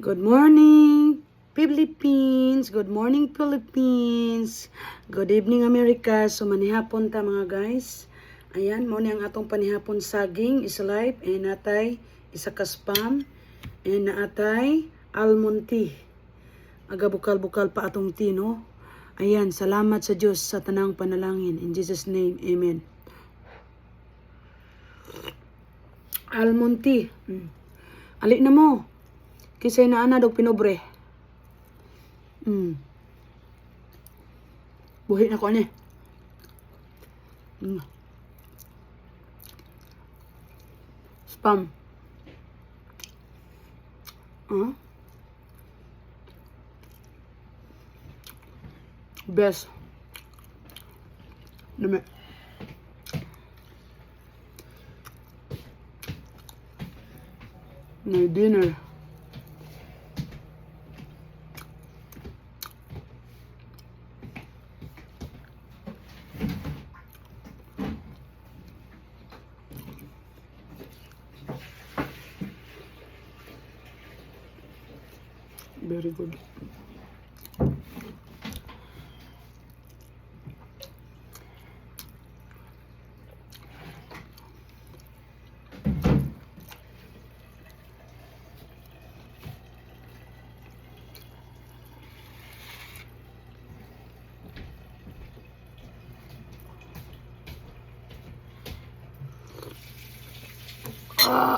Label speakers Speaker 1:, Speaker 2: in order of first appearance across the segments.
Speaker 1: Good morning, Philippines. Good morning, Philippines. Good evening, America. So, manihapon ta mga guys. Ayan, mo ang atong panihapon saging is live. And natay isa ka spam. And naatay almond tea. Aga bukal-bukal pa atong tea, no? Ayan, salamat sa Diyos sa tanang panalangin. In Jesus' name, amen. Almond tea. Ali na mo. Kisay na dog pinobre. Buhi na ko ni. Spam. Best. Dami. May dinner. Very good.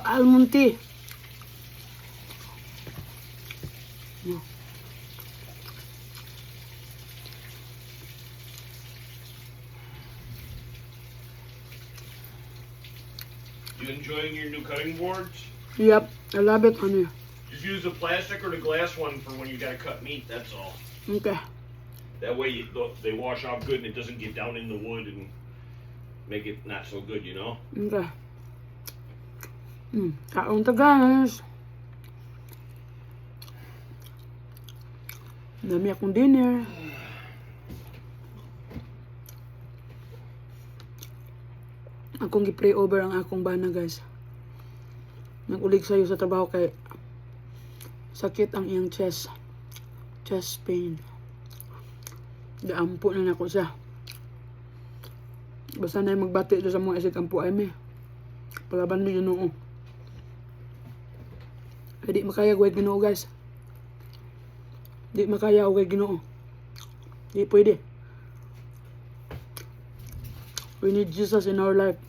Speaker 1: Almond tea.
Speaker 2: You enjoying your new cutting boards?
Speaker 1: Yep, I love it, honey.
Speaker 2: Just use the plastic or the glass one for when you gotta cut meat, that's all.
Speaker 1: Okay.
Speaker 2: That way they wash off good and it doesn't get down in the wood and make it not so good, you know?
Speaker 1: Okay. Kaon ta guys. Dami akong dinner. Akong gi-pray over ang akong bana guys. Nag-ulig sa'yo sa trabaho kay sakit ang iyang chest. Chest pain. Gaampo na nako siya. Basta na magbati sa mga isig ampo ay me. Palaban mo Ginoo. Di makaya gawin Ginoo guys. Di makaya gawin Ginoo. Di pwede. We need Jesus in our life.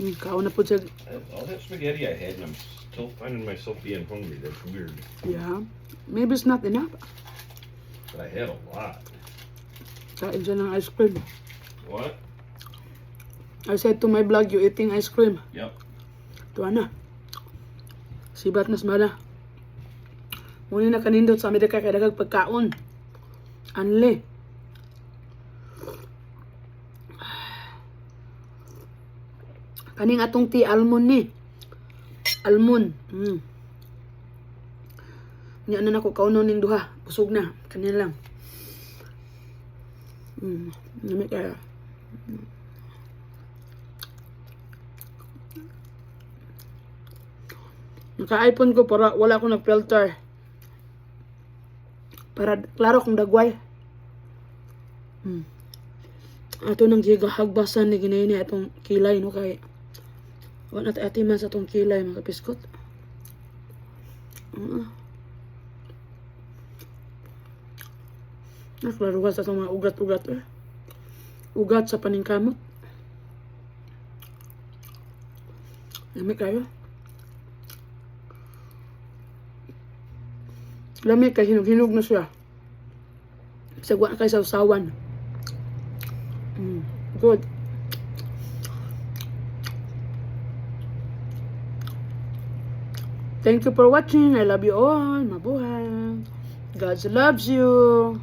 Speaker 1: Kaon na po siya.
Speaker 2: All that spaghetti I had and I'm still finding myself being hungry. That's weird.
Speaker 1: Yeah. Maybe it's not enough.
Speaker 2: But I had a lot.
Speaker 1: Kain siya ng ice cream.
Speaker 2: What?
Speaker 1: I said to my vlog, you eating ice cream.
Speaker 2: Yep.
Speaker 1: Tuwa na. Sibat na smala. Muna na kanindot sa Amerika kaya dagag pagkaon. Anli. Kaning atong tea almond ni. Almond. Nya na nako kaunon ning duha. Busog na. Kanyan lang. Nami kaya. Naka-iPhone ko para wala akong nag-filter. Para klaro kung dagway. Ato nang gigahagbasan ni ginay ni atong kilay no kay wala natin atiman sa atong kilay mga kapiskot. Naklarugas sa itong mga ugat-ugat. Ugat sa paningkamot. Lami kayo. Lami kay hinog-hinog na siya. Sagwa na kayo sa usawan. Good. Thank you for watching. I love you all. Mabuhay. God loves you.